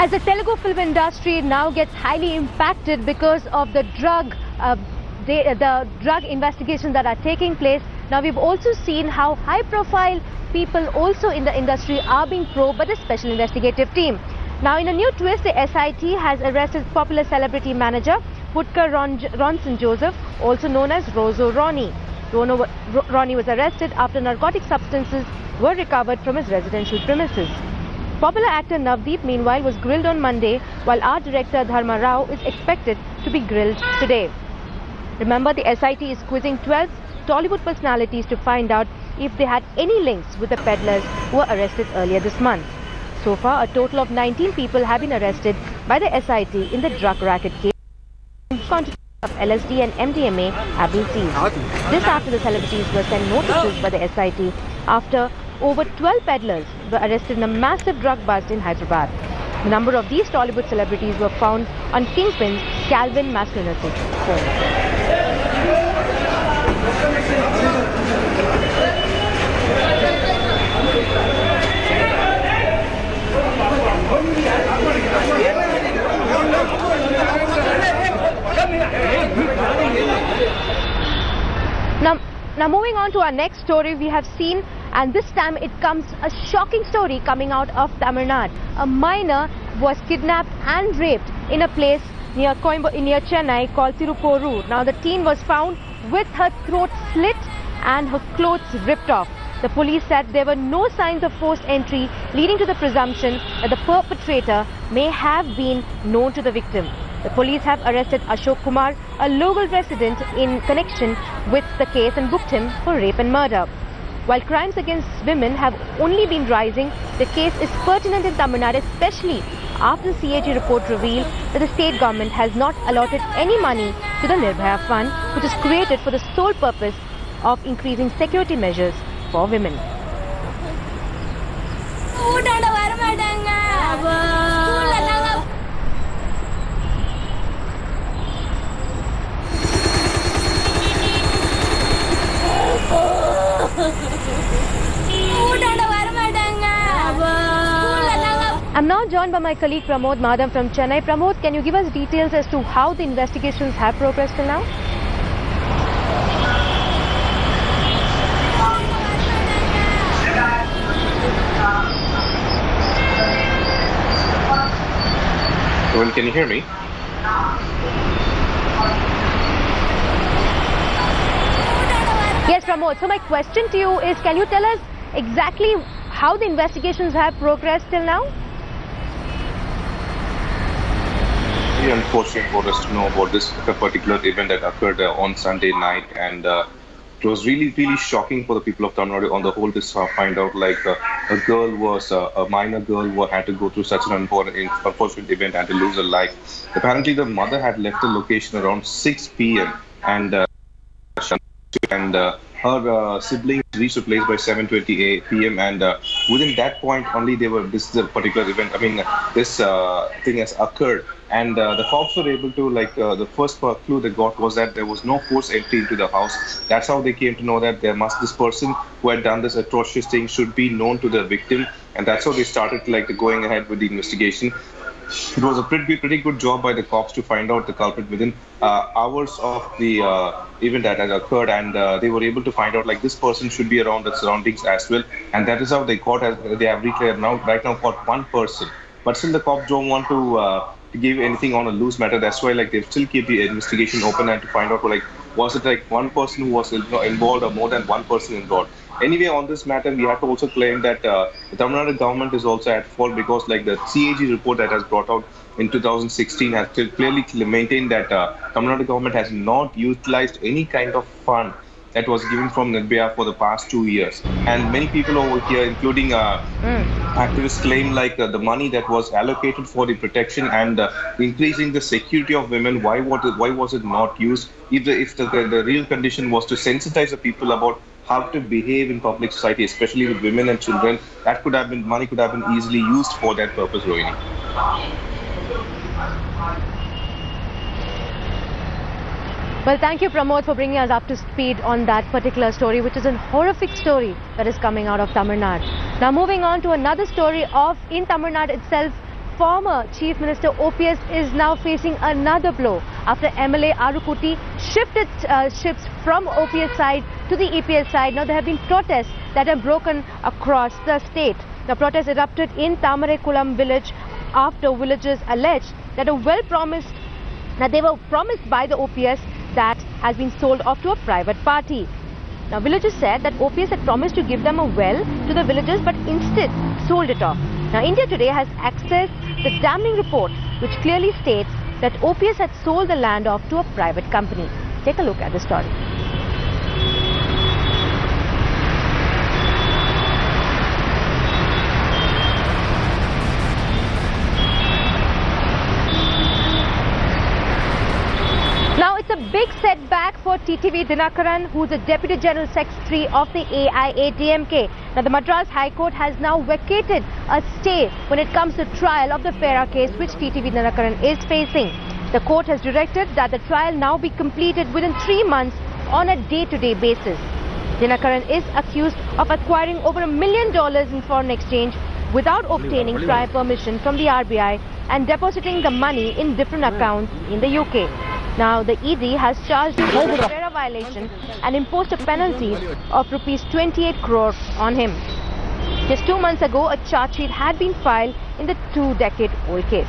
As the Telugu film industry now gets highly impacted because of the drug investigations that are taking place, now we've also seen how high-profile people also in the industry are being probed by the Special Investigative Team. Now, in a new twist, the SIT has arrested popular celebrity manager Woodker Ronson Joseph, also known as Ronny. Ronny was arrested after narcotic substances were recovered from his residential premises. Popular actor Navdeep, meanwhile, was grilled on Monday, while art director Dharma Rao is expected to be grilled today. Remember, the SIT is quizzing 12 Tollywood personalities to find out if they had any links with the peddlers who were arrested earlier this month. So far, a total of 19 people have been arrested by the SIT in the drug racket case. Quantities of LSD and MDMA have been seized. This after the celebrities were sent notices by the SIT after over 12 peddlers were arrested in a massive drug bust in Hyderabad. The number of these Tollywood celebrities were found on Kingpin's Calvin Masculinity phone. Now moving on to our next story, we have seen, and this time it comes a shocking story coming out of Tamil Nadu. A minor was kidnapped and raped in a place near Chennai called Tiruporur. Now the teen was found with her throat slit and her clothes ripped off. The police said there were no signs of forced entry, leading to the presumption that the perpetrator may have been known to the victim. The police have arrested Ashok Kumar, a local resident, in connection with the case and booked him for rape and murder. While crimes against women have only been rising, the case is pertinent in Tamil Nadu, especially after the CAG report revealed that the state government has not allotted any money to the Nirbhaya Fund, which is created for the sole purpose of increasing security measures for women. I'm now joined by my colleague Pramod Madam from Chennai. Pramod, can you give us details as to how the investigations have progressed till now? Well, can you hear me? Yes, Pramod. So my question to you is, can you tell us exactly how the investigations have progressed till now? Very unfortunate for us to know about this particular event that occurred on Sunday night, and it was really shocking for the people of Tamil Nadu on the whole to find out like a girl was a minor girl who had to go through such an unfortunate event and to lose her life. Apparently, the mother had left the location around 6 p.m. and her siblings reached the place by 7:20 p.m. and within that point only this is a particular event. I mean, this thing has occurred, and the cops were able to the first clue they got was that there was no forced entry into the house. That's how they came to know that this person who had done this atrocious thing should be known to the victim, and that's how they started going ahead with the investigation. It was a pretty good job by the cops to find out the culprit within hours of the event that had occurred, and they were able to find out this person should be around the surroundings as well, and that is how they have right now caught one person. But still the cops don't want to give anything on a loose matter. That's why they still keep the investigation open and to find out was it one person who was involved or more than one person involved. Anyway, on this matter, we have to also claim that the Tamil Nadu government is also at fault because the CAG report that has brought out in 2016 has clearly maintained that Tamil Nadu government has not utilized any kind of fund that was given from Nirbhaya for the past 2 years. And many people over here, including activists, claim the money that was allocated for the protection and increasing the security of women, why was it not used? If the real condition was to sensitize the people about how to behave in public society, especially with women and children, money could have been easily used for that purpose, Ronny. Well, thank you, Pramod, for bringing us up to speed on that particular story, which is a horrific story that is coming out of Tamil Nadu. Now, moving on to another story in Tamil Nadu itself, former Chief Minister OPS is now facing another blow after MLA Arukuti shifted ships from OPS side to the EPS side. Now there have been protests that have broken across the state. The protest erupted in Tamarekulam village after villagers alleged that they were promised by the OPS that has been sold off to a private party. Now villagers said that OPS had promised to give them a well to the villagers but instead sold it off. Now India Today has accessed the damning report which clearly states that OPS had sold the land off to a private company. Take a look at the story. Now it's a big setback for TTV Dinakaran, who's the Deputy General Secretary of the AIADMK. Now the Madras High Court has now vacated a stay when it comes to trial of the FERA case which TTV Dinakaran is facing. The court has directed that the trial now be completed within 3 months on a day-to-day basis. Dinakaran is accused of acquiring over $1 million in foreign exchange without obtaining prior permission from the RBI and depositing the money in different accounts in the UK. Now the ED has charged him with a FERA violation and imposed a penalty of rupees 28 crore on him. Just 2 months ago, a charge sheet had been filed in the 2-decade-old case.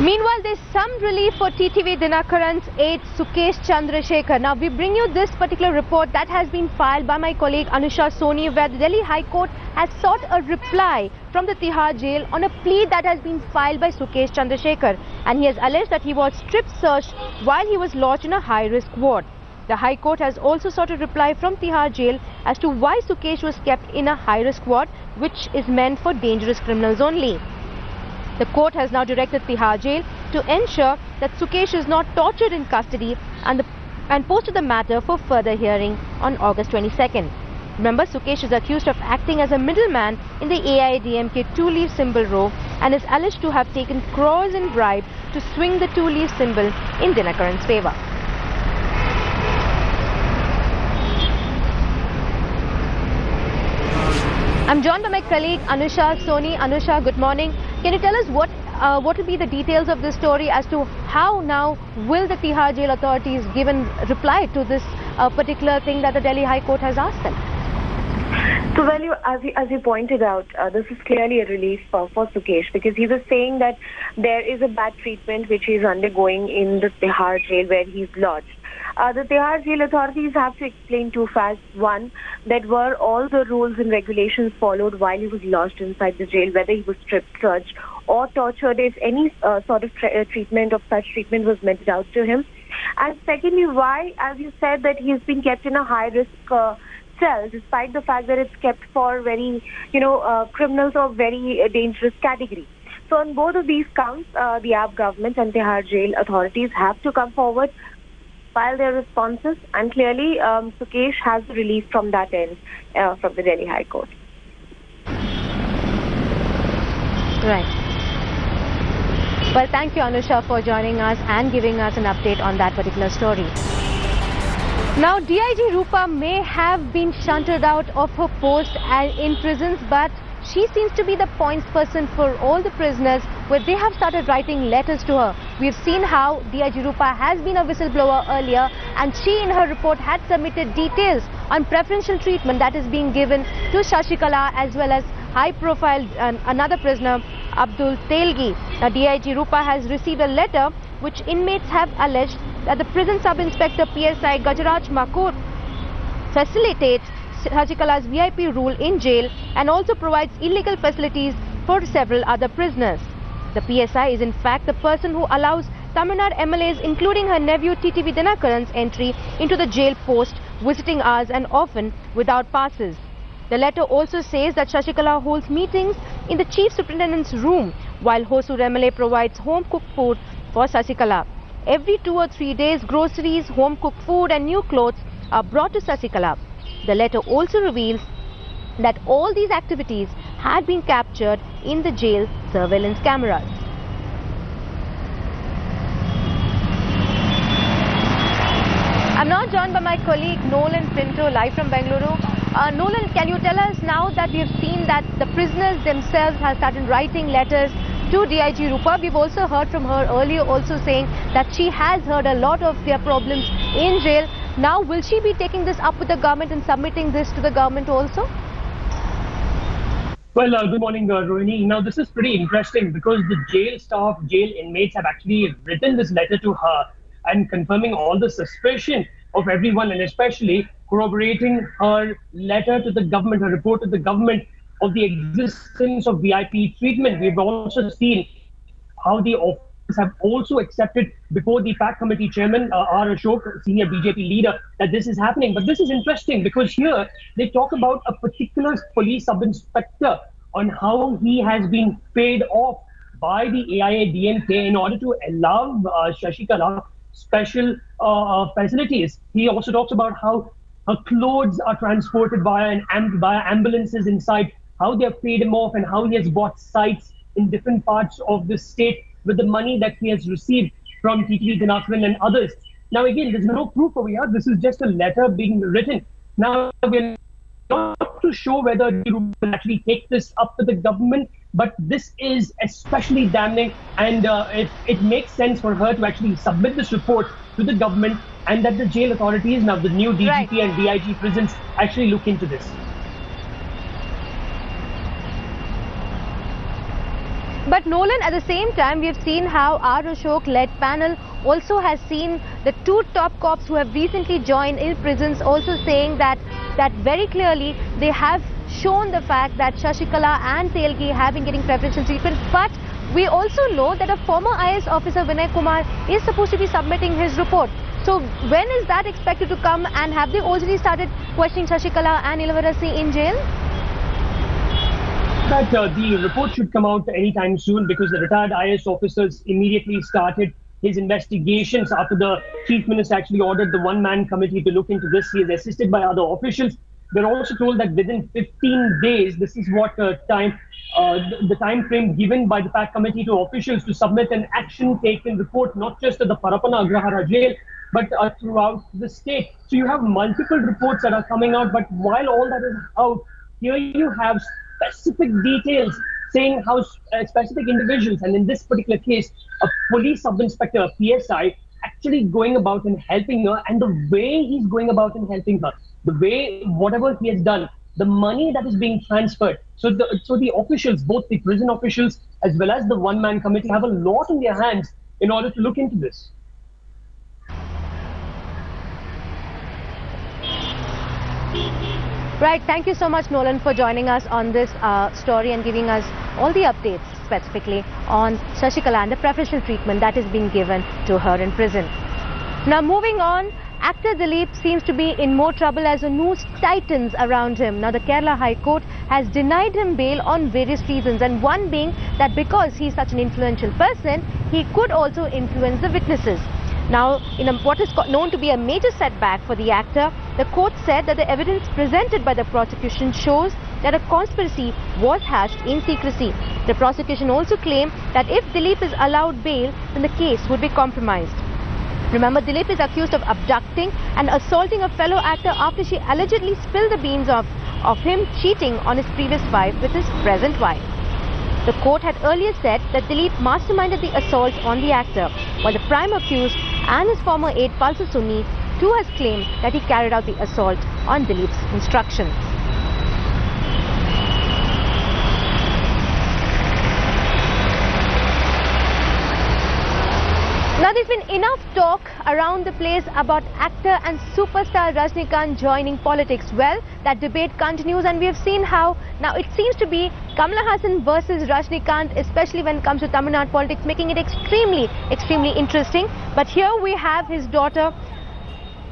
Meanwhile, there's some relief for TTV Dinakaran's aide Sukesh Chandrasekhar. Now, we bring you this particular report that has been filed by my colleague Anusha Soni, where the Delhi High Court has sought a reply from the Tihar jail on a plea that has been filed by Sukesh Chandrasekhar. And he has alleged that he was strip searched while he was lodged in a high-risk ward. The High Court has also sought a reply from Tihar jail as to why Sukesh was kept in a high-risk ward, which is meant for dangerous criminals only. The court has now directed Tihar jail to ensure that Sukesh is not tortured in custody and posted the matter for further hearing on August 22nd. Remember, Sukesh is accused of acting as a middleman in the AIADMK two-leaf symbol row and is alleged to have taken crores in bribe to swing the two-leaf symbol in Dinakaran's favour. I'm joined by my colleague Anusha Soni. Anusha, good morning. Can you tell us what will be the details of this story as to how now will the Tihar jail authorities give a reply to this particular thing that the Delhi High Court has asked them? So, well, as you pointed out, this is clearly a relief for Sukesh, because he was saying that there is a bad treatment which he is undergoing in the Tihar jail where he is lodged. The Tihar jail authorities have to explain two facts. One, that were all the rules and regulations followed while he was lodged inside the jail, whether he was strip searched or tortured, if any sort of treatment of such treatment was meted out to him. And secondly, why, as you said, that he has been kept in a high-risk cell, despite the fact that it's kept for very, criminals of very dangerous category. So on both of these counts, the AAP government and Tihar jail authorities have to come forward, file their responses, and clearly Sukesh has relief from that end from the Delhi High Court. Right. Well, thank you, Anusha, for joining us and giving us an update on that particular story. Now, DIG Rupa may have been shunted out of her post in prisons, but she seems to be the points person for all the prisoners, where they have started writing letters to her. We've seen how DIG Rupa has been a whistleblower earlier, and she in her report had submitted details on preferential treatment that is being given to Sasikala as well as high-profile another prisoner, Abdul Telgi. Now, DIG Rupa has received a letter which inmates have alleged that the prison sub-inspector PSI Gajaraj Makur facilitates Sasikala's VIP rule in jail and also provides illegal facilities for several other prisoners. The PSI is in fact the person who allows Tamil Nadu MLAs, including her nephew TTV Dinakaran's entry into the jail post, visiting hours and often without passes. The letter also says that Sasikala holds meetings in the Chief Superintendent's room, while Hosur MLA provides home-cooked food for Sasikala. Every 2 or 3 days, groceries, home-cooked food and new clothes are brought to Sasikala. The letter also reveals that all these activities had been captured in the jail surveillance cameras. I'm now joined by my colleague Nolan Pinto, live from Bengaluru. Nolan, can you tell us now that we have seen that the prisoners themselves have started writing letters to DIG Rupa? We've also heard from her earlier also saying that she has heard a lot of their problems in jail. Now, will she be taking this up with the government and submitting this to the government also? Well, good morning, Ronny. Now, this is pretty interesting because the jail staff, jail inmates have actually written this letter to her and confirming all the suspicion of everyone, and especially corroborating her letter to the government, her report to the government of the existence of VIP treatment. We've also seen how the officers have also accepted before the PAC committee chairman, R. Ashok, senior BJP leader, that this is happening. But this is interesting because here they talk about a particular police sub-inspector on how he has been paid off by the AIA-DMK in order to allow Sasikala special facilities. He also talks about how her clothes are transported via ambulances inside, how they have paid him off, and how he has bought sites in different parts of the state with the money that he has received from TTV Dinakaran and others. Now again, there's no proof over here. This is just a letter being written. Now we're not too sure whether they will actually take this up to the government, but this is especially damning, and it makes sense for her to actually submit this report to the government, and that the jail authorities, now the new DGP and DIG prisons, actually look into this. But Nolan, at the same time, we have seen how R. Ashok-led panel also has seen the two top cops who have recently joined in prisons also saying that very clearly they have shown the fact that Sasikala and Telgi have been getting preferential treatment. But we also know that a former IS officer, Vinay Kumar, is supposed to be submitting his report. So when is that expected to come, and have they already started questioning Sasikala and Ilavarasi in jail? That the report should come out anytime soon because the retired IS officers immediately started his investigations after the Chief Minister actually ordered the one-man committee to look into this. He is assisted by other officials. They're also told that within 15 days, this is what the time frame given by the PAC committee to officials to submit an action-taken report, not just at the Parapana Agrahara jail, but throughout the state. So you have multiple reports that are coming out, but while all that is out, here you have specific details saying how specific individuals, and in this particular case, a police sub-inspector, a PSI, actually going about and helping her, and the way he's going about and helping her, the way whatever he has done, the money that is being transferred. So the officials, both the prison officials as well as the one-man committee, have a lot in their hands in order to look into this. Right, thank you so much, Nolan, for joining us on this story and giving us all the updates specifically on Sasikala and the preferential treatment that is being given to her in prison. Now moving on, actor Dileep seems to be in more trouble as the news tightens around him. Now the Kerala High Court has denied him bail on various reasons, and one being that because he's such an influential person, he could also influence the witnesses. Now, in what is known to be a major setback for the actor, the court said that the evidence presented by the prosecution shows that a conspiracy was hatched in secrecy. The prosecution also claimed that if Dileep is allowed bail, then the case would be compromised. Remember, Dileep is accused of abducting and assaulting a fellow actor after she allegedly spilled the beans of him cheating on his previous wife with his present wife. The court had earlier said that Dileep masterminded the assault on the actor, while the prime accused and his former aide Palsa Sunni too has claimed that he carried out the assault on Dileep's instructions. Now there's been enough talk around the place about actor and superstar Rajinikanth joining politics. Well, that debate continues, and we have seen how now it seems to be Kamal Haasan versus Rajinikanth, especially when it comes to Tamil Nadu politics, making it extremely interesting. But here we have his daughter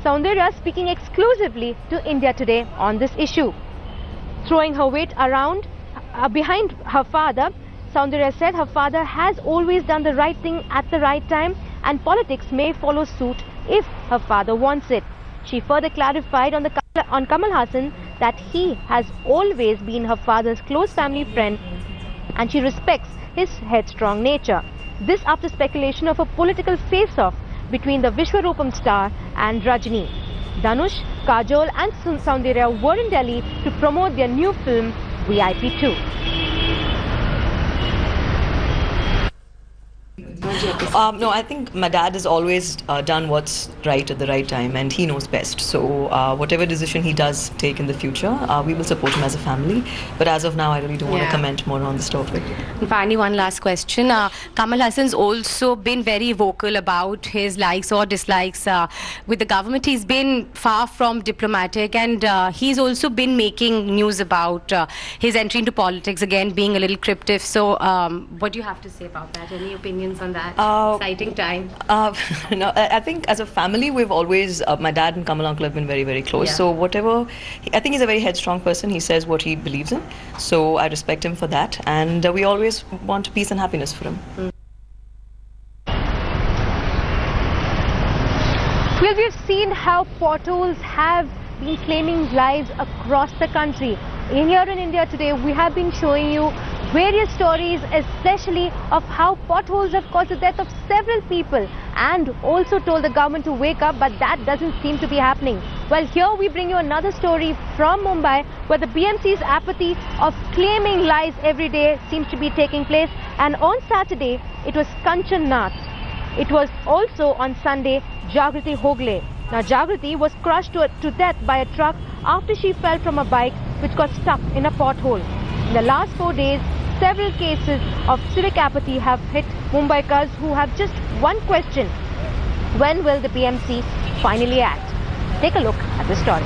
Saundarya speaking exclusively to India Today on this issue. Throwing her weight around behind her father, Saundarya said her father has always done the right thing at the right time, and politics may follow suit if her father wants it. She further clarified on Kamal Haasan that he has always been her father's close family friend, and she respects his headstrong nature. This after speculation of a political face-off between the Vishwarupam star and Rajni. Dhanush, Kajal and Soundarya were in Delhi to promote their new film VIP 2. No, I think my dad has always done what's right at the right time, and he knows best. So whatever decision he does take in the future, we will support him as a family. But as of now, I really don't want to comment more on this topic. And finally, one last question. Kamal Hassan's also been very vocal about his likes or dislikes with the government. He's been far from diplomatic, and he's also been making news about his entry into politics again, being a little cryptic. So what do you have to say about that? Any opinions on that? Exciting time. No, I think as a family, we've always, my dad and Kamal uncle have been very, very close. So whatever, I think he's a very headstrong person. He says what he believes in. So I respect him for that. And we always want peace and happiness for him. Well, we've seen how potholes have been claiming lives across the country. Here in India today, we have been showing you various stories, especially of how potholes have caused the death of several people, and also told the government to wake up, but that doesn't seem to be happening. Well, here we bring you another story from Mumbai, where the BMC's apathy of claiming lives every day seems to be taking place. And on Saturday, it was Kanchan Nath. It was also on Sunday, Jagriti Hogle. Now, Jagriti was crushed to death by a truck after she fell from a bike which got stuck in a pothole. In the last 4 days, several cases of civic apathy have hit Mumbaikars who have just one question: when will the BMC finally act? Take a look at the story.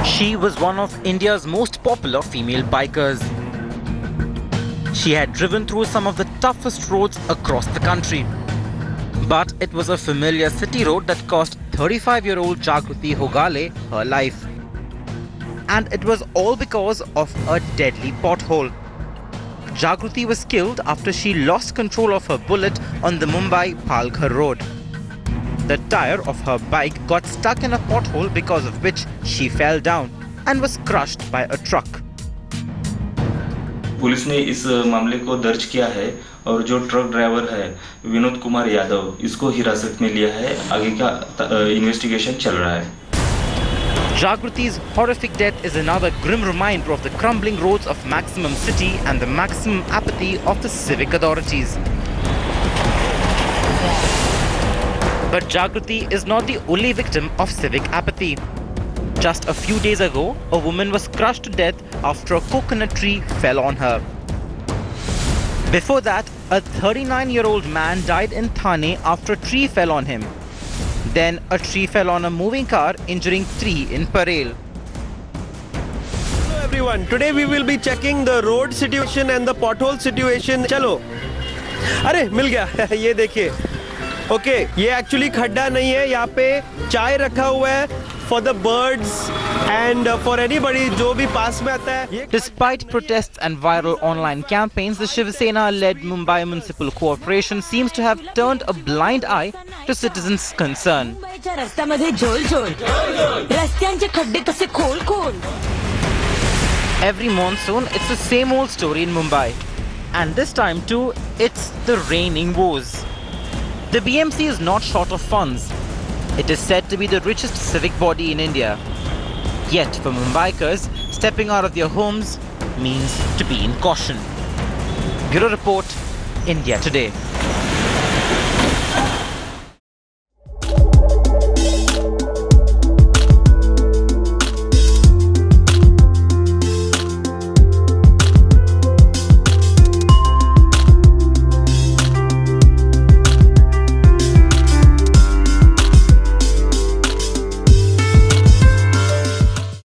She was one of India's most popular female bikers. She had driven through some of the toughest roads across the country. But it was a familiar city road that cost 35-year-old Jagriti Hogle her life. And it was all because of a deadly pothole. Jagriti was killed after she lost control of her bullet on the Mumbai-Palghar road. The tire of her bike got stuck in a pothole, because of which she fell down and was crushed by a truck. Police ने इस मामले को दर्ज किया है और जो truck driver है विनोद कुमार यादव, इसको हिरासत में लिया है. आगे का इन्वेस्टिगेशन चल रहा है. Jagriti's horrific death is another grim reminder of the crumbling roads of Maximum City and the maximum apathy of the civic authorities. But Jagriti is not the only victim of civic apathy. Just a few days ago, a woman was crushed to death after a coconut tree fell on her. Before that, a 39-year-old man died in Thane after a tree fell on him. Then a tree fell on a moving car, injuring 3 in Parel. Hello everyone, today we will be checking the road situation and the pothole situation. Chalo. अरे मिल गया ये देखिए. Okay, ये actually खड्डा नहीं है. यहाँ पे चाय रखा हुआ है for the birds and for anybody जो भी पास में आता है. Despite protests and viral online campaigns, the Shiv Sena-led Mumbai Municipal Corporation seems to have turned a blind eye to citizens' concern. Every monsoon, it's the same old story in Mumbai. And this time too, it's the raining woes. The BMC is not short of funds. It is said to be the richest civic body in India. Yet for Mumbaikars, stepping out of their homes means to be in caution. Bureau Report, India Today.